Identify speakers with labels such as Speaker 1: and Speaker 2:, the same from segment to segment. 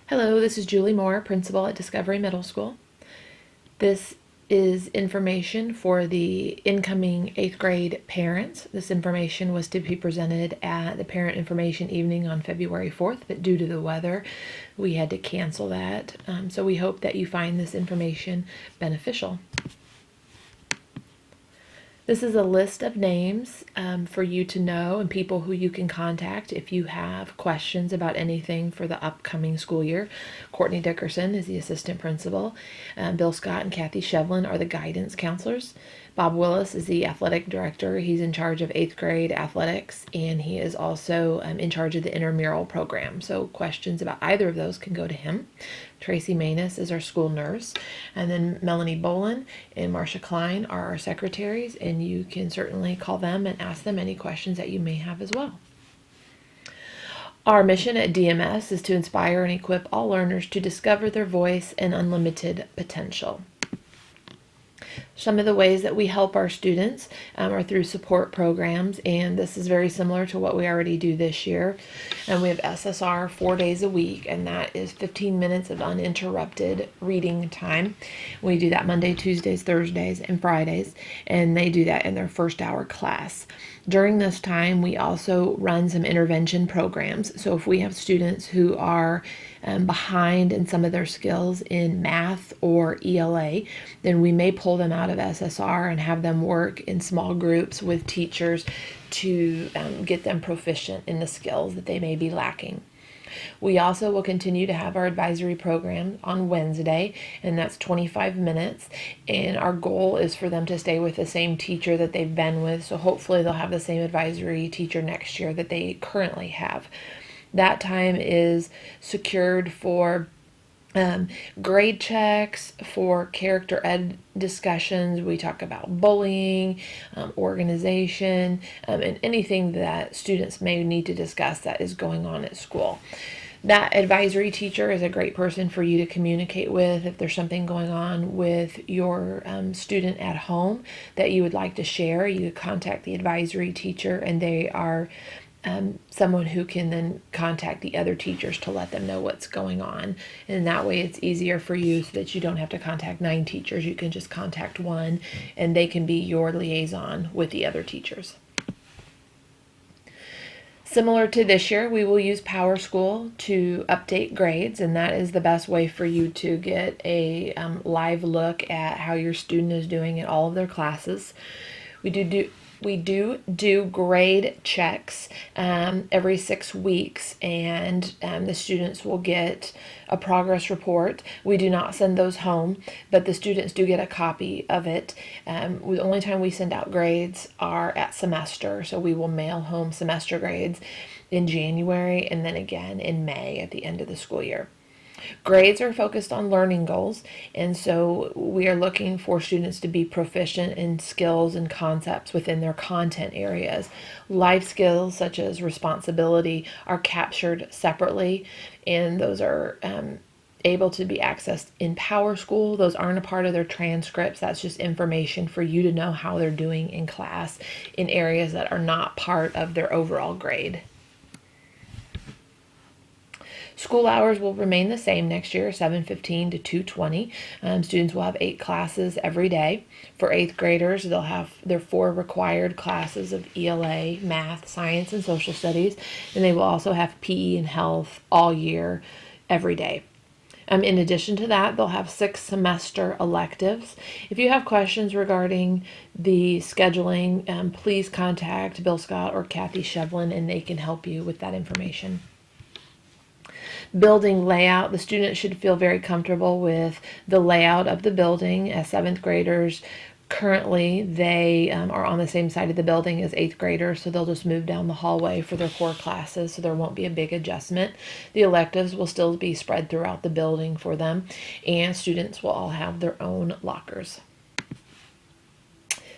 Speaker 1: Hello, this is Julie Moore, principal at Discovery Middle School. This is information for the incoming 8th grade parents. This information was to be presented at the Parent Information Evening on February 4th, but due to the weather, we had to cancel that. So we hope that you find this information beneficial. This is a list of names for you to know and people who you can contact if you have questions about anything for the upcoming school year. Courtney Dickerson is the assistant principal. Bill Scott and Kathy Shevlin are the guidance counselors. Bob Willis is the athletic director. He's in charge of 8th grade athletics, and he is also in charge of the intramural program. So questions about either of those can go to him. Tracy Manus is our school nurse. And then Melanie Bolin and Marcia Klein are our secretaries, and you can certainly call them and ask them any questions that you may have as well. Our mission at DMS is to inspire and equip all learners to discover their voice and unlimited potential. Some of the ways that we help our students are through support programs, and this is very similar to what we already do this year. And we have SSR 4 days a week, and that is 15 minutes of uninterrupted reading time. We do that Monday, Tuesdays, Thursdays, and Fridays, and they do that in their first hour class. During this time, we also run some intervention programs. So if we have students who are behind in some of their skills in math or ELA, then we may pull them out of SSR and have them work in small groups with teachers to get them proficient in the skills that they may be lacking. We also will continue to have our advisory program on Wednesday, and that's 25 minutes. And our goal is for them to stay with the same teacher that they've been with. So hopefully they'll have the same advisory teacher next year that they currently have. That time is secured for grade checks, for character ed discussions. We talk about bullying, organization, and anything that students may need to discuss that is going on at school. That advisory teacher is a great person for you to communicate with if there's something going on with your student at home that you would like to share. You contact the advisory teacher, and they are someone who can then contact the other teachers to let them know what's going on. And that way it's easier for you so that you don't have to contact 9 teachers. You can just contact one, and they can be your liaison with the other teachers. Similar to this year, we will use PowerSchool to update grades, and that is the best way for you to get a live look at how your student is doing in all of their classes. We do grade checks every 6 weeks, and the students will get a progress report. We do not send those home, but the students do get a copy of it. The only time we send out grades are at semester, so we will mail home semester grades in January and then again in May at the end of the school year. Grades are focused on learning goals, and so we are looking for students to be proficient in skills and concepts within their content areas. Life skills such as responsibility are captured separately, and those are able to be accessed in PowerSchool. Those aren't a part of their transcripts. That's just information for you to know how they're doing in class in areas that are not part of their overall grade. School hours will remain the same next year, 7:15 to 2:20. Students will have 8 classes every day. For 8th graders, they'll have their 4 required classes of ELA, math, science, and social studies, and they will also have PE and health all year, every day. In addition to that, they'll have 6 semester electives. If you have questions regarding the scheduling, please contact Bill Scott or Kathy Shevlin, and they can help you with that information. Building layout, the students should feel very comfortable with the layout of the building. As 7th graders, currently they are on the same side of the building as 8th graders, so they'll just move down the hallway for their core classes, so there won't be a big adjustment. The electives will still be spread throughout the building for them, and students will all have their own lockers.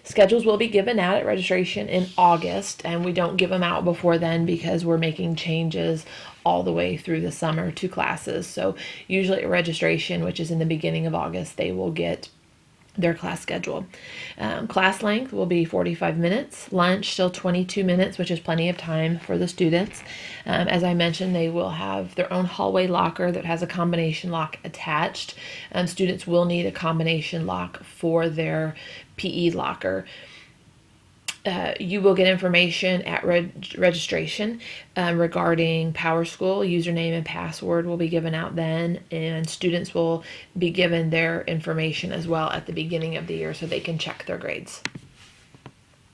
Speaker 1: Schedules will be given out at registration in August, and we don't give them out before then because we're making changes all the way through the summer to classes. So usually at registration, which is in the beginning of August, they will get their class schedule. Class length will be 45 minutes, lunch still 22 minutes, which is plenty of time for the students. As I mentioned, they will have their own hallway locker that has a combination lock attached. Students will need a combination lock for their PE locker. You will get information at registration regarding PowerSchool. Username and password will be given out then, and students will be given their information as well at the beginning of the year so they can check their grades.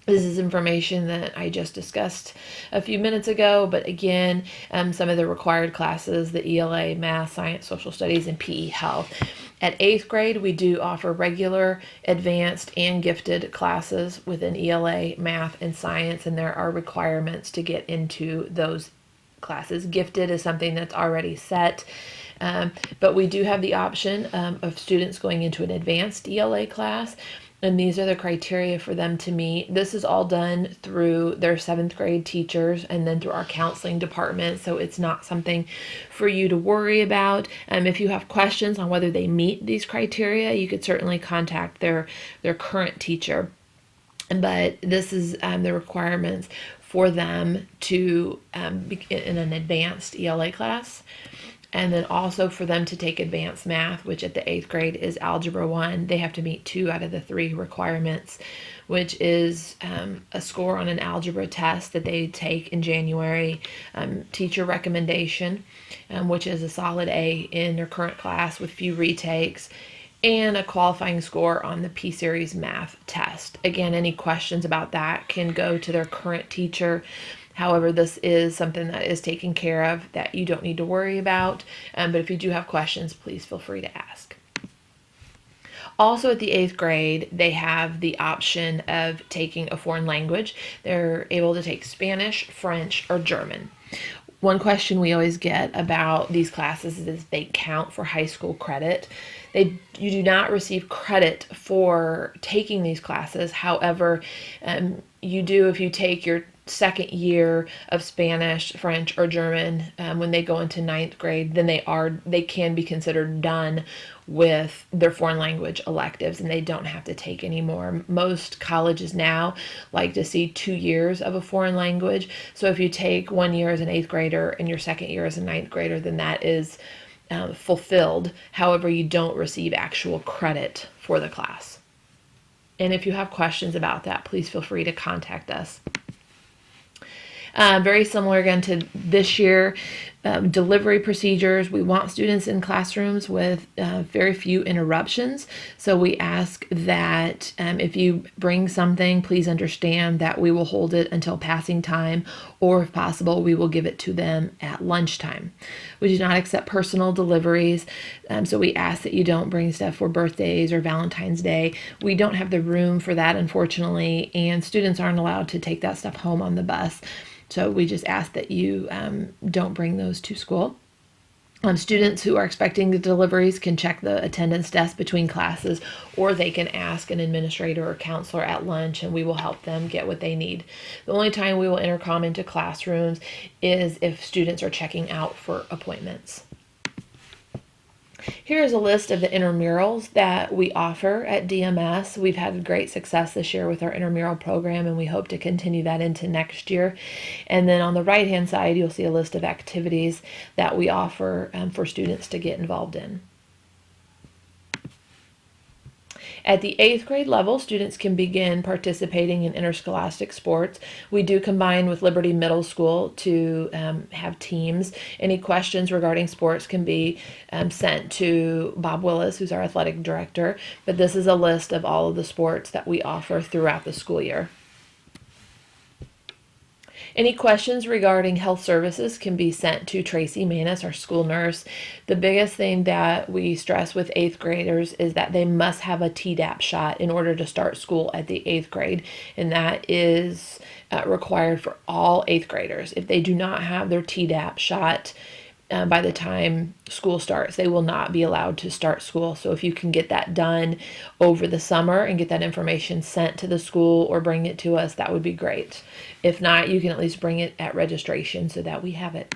Speaker 1: This is information that I just discussed a few minutes ago, but again, some of the required classes, the ELA, Math, Science, Social Studies, and PE Health. At 8th grade, we do offer regular, advanced, and gifted classes within ELA, Math, and Science, and there are requirements to get into those classes. Gifted is something that's already set, but we do have the option of students going into an advanced ELA class. And these are the criteria for them to meet. This is all done through their 7th grade teachers and then through our counseling department. So it's not something for you to worry about. If you have questions on whether they meet these criteria, you could certainly contact their current teacher. But this is the requirements for them to be in an advanced ELA class. And then also for them to take advanced math, which at the 8th grade is Algebra 1, they have to meet 2 out of the 3 requirements, which is a score on an algebra test that they take in January, teacher recommendation, which is a solid A in their current class with few retakes, and a qualifying score on the P-Series math test. Again, any questions about that can go to their current teacher. However, this is something that is taken care of that you don't need to worry about. But if you do have questions, please feel free to ask. Also at the 8th grade, they have the option of taking a foreign language. They're able to take Spanish, French, or German. One question we always get about these classes is they count for high school credit. You do not receive credit for taking these classes. However, you do if you take your second year of Spanish, French, or German. When they go into 9th grade, then they can be considered done with their foreign language electives, and they don't have to take any more. Most colleges now like to see 2 years of a foreign language. So if you take 1 year as an 8th grader and your second year as a 9th grader, then that is fulfilled. However, you don't receive actual credit for the class. And if you have questions about that, please feel free to contact us. Very similar again to this year, delivery procedures. We want students in classrooms with very few interruptions. So we ask that if you bring something, please understand that we will hold it until passing time, or if possible, we will give it to them at lunchtime. We do not accept personal deliveries. So we ask that you don't bring stuff for birthdays or Valentine's Day. We don't have the room for that, unfortunately, and students aren't allowed to take that stuff home on the bus. So we just ask that you don't bring those to school. Students who are expecting the deliveries can check the attendance desk between classes, or they can ask an administrator or counselor at lunch, and we will help them get what they need. The only time we will intercom into classrooms is if students are checking out for appointments. Here is a list of the intramurals that we offer at DMS. We've had great success this year with our intramural program, and we hope to continue that into next year. And then on the right-hand side, you'll see a list of activities that we offer for students to get involved in. At the 8th grade level, students can begin participating in interscholastic sports. We do combine with Liberty Middle School to have teams. Any questions regarding sports can be sent to Bob Willis, who's our athletic director. But this is a list of all of the sports that we offer throughout the school year. Any questions regarding health services can be sent to Tracy Manis, our school nurse. The biggest thing that we stress with 8th graders is that they must have a Tdap shot in order to start school at the 8th grade, and that is required for all 8th graders. If they do not have their Tdap shot by the time school starts, they will not be allowed to start school. So if you can get that done over the summer and get that information sent to the school or bring it to us, that would be great. If not, you can at least bring it at registration so that we have it.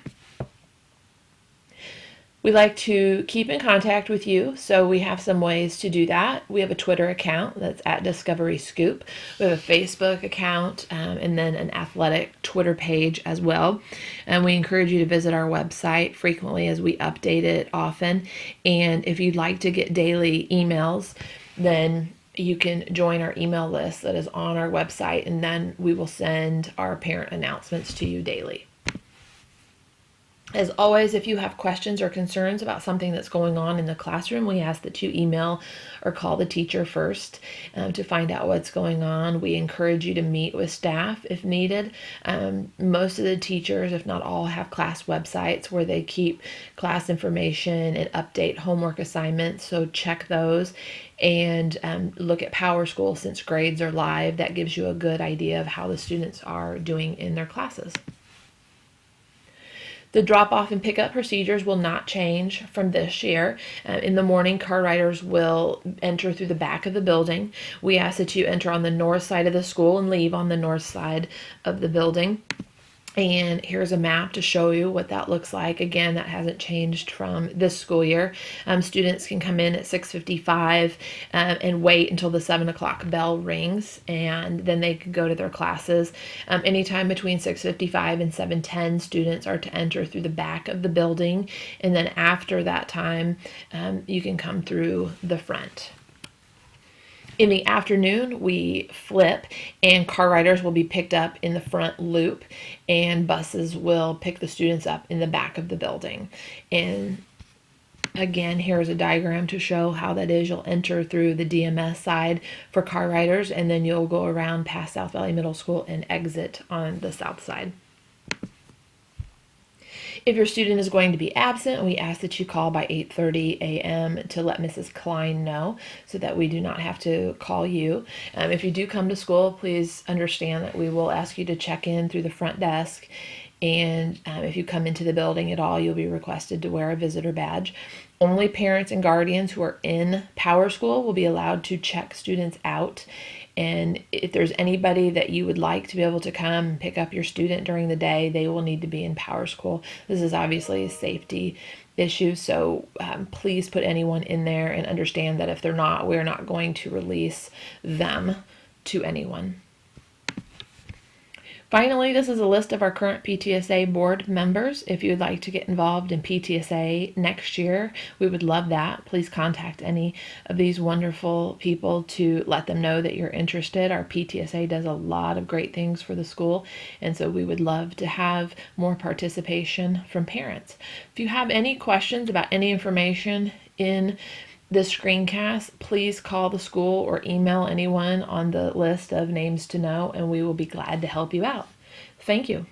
Speaker 1: We like to keep in contact with you, so we have some ways to do that. We have a Twitter account that's at Discovery Scoop. We have a Facebook account and then an athletic Twitter page as well. And we encourage you to visit our website frequently as we update it often. And if you'd like to get daily emails, then you can join our email list that is on our website, and then we will send our parent announcements to you daily. As always, if you have questions or concerns about something that's going on in the classroom, we ask that you email or call the teacher first to find out what's going on. We encourage you to meet with staff if needed. Most of the teachers, if not all, have class websites where they keep class information and update homework assignments, so check those. And look at PowerSchool since grades are live. That gives you a good idea of how the students are doing in their classes. The drop-off and pickup procedures will not change from this year. In the morning, car riders will enter through the back of the building. We ask that you enter on the north side of the school and leave on the north side of the building. And here's a map to show you what that looks like. Again, that hasn't changed from this school year. Students can come in at 6:55 and wait until the 7 o'clock bell rings, and then they can go to their classes. Anytime between 6:55 and 7:10, students are to enter through the back of the building, and then after that time, you can come through the front. In the afternoon, we flip, and car riders will be picked up in the front loop, and buses will pick the students up in the back of the building. And again, here's a diagram to show how that is. You'll enter through the DMS side for car riders, and then you'll go around past South Valley Middle School and exit on the south side. If your student is going to be absent, we ask that you call by 8:30 a.m. to let Mrs. Klein know so that we do not have to call you. If you do come to school, please understand that we will ask you to check in through the front desk. And if you come into the building at all, you'll be requested to wear a visitor badge. Only parents and guardians who are in PowerSchool will be allowed to check students out. And if there's anybody that you would like to be able to come and pick up your student during the day, they will need to be in PowerSchool. This is obviously a safety issue, so please put anyone in there and understand that if they're not, we're not going to release them to anyone. Finally, this is a list of our current PTSA board members. If you would like to get involved in PTSA next year, we would love that. Please contact any of these wonderful people to let them know that you're interested. Our PTSA does a lot of great things for the school, and so we would love to have more participation from parents. If you have any questions about any information in this screencast, please call the school or email anyone on the list of names to know, and we will be glad to help you out. Thank you.